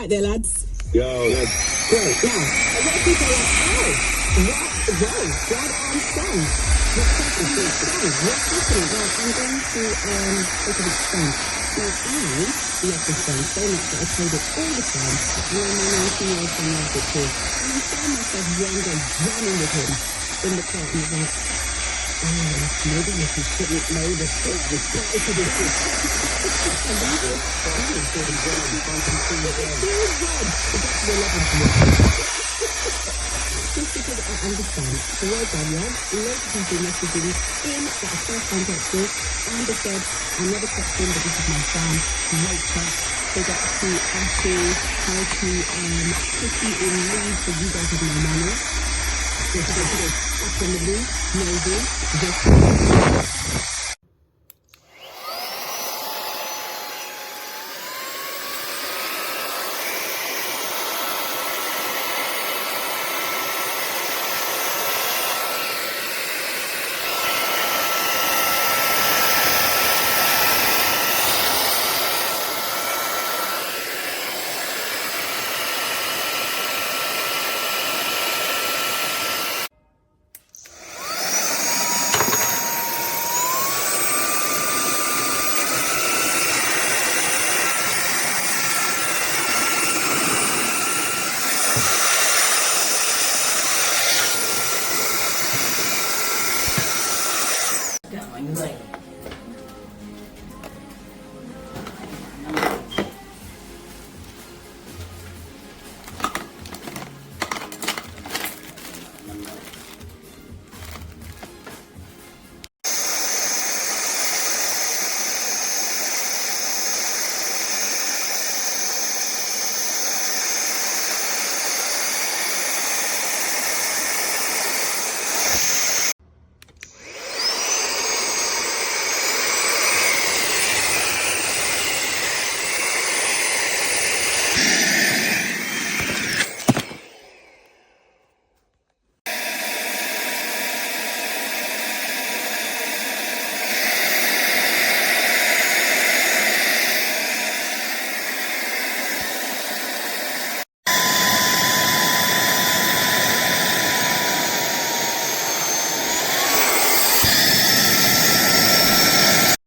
right there, lads. Yo, that's Great. Now, a lot of people are like, oh, glad I'm strong. What's happening? What's happening? Well, I'm going to sort of explain. Now, I love this brand so much that I trade it all the time, and then my 19-year-old son loves it too. And I found myself one day running with him in the car, and I was like, oh, maybe if you shouldn't know the thing, the price of this. And then I was really good. It's actually 11 just because I understand the word barrier, loads of people messaging in that are first-time texters, and they said, I'm never texting, but this is my fan, great trust. They got to Akku, how to put you in lead for you guys with no manners. Absolutely, maybe, this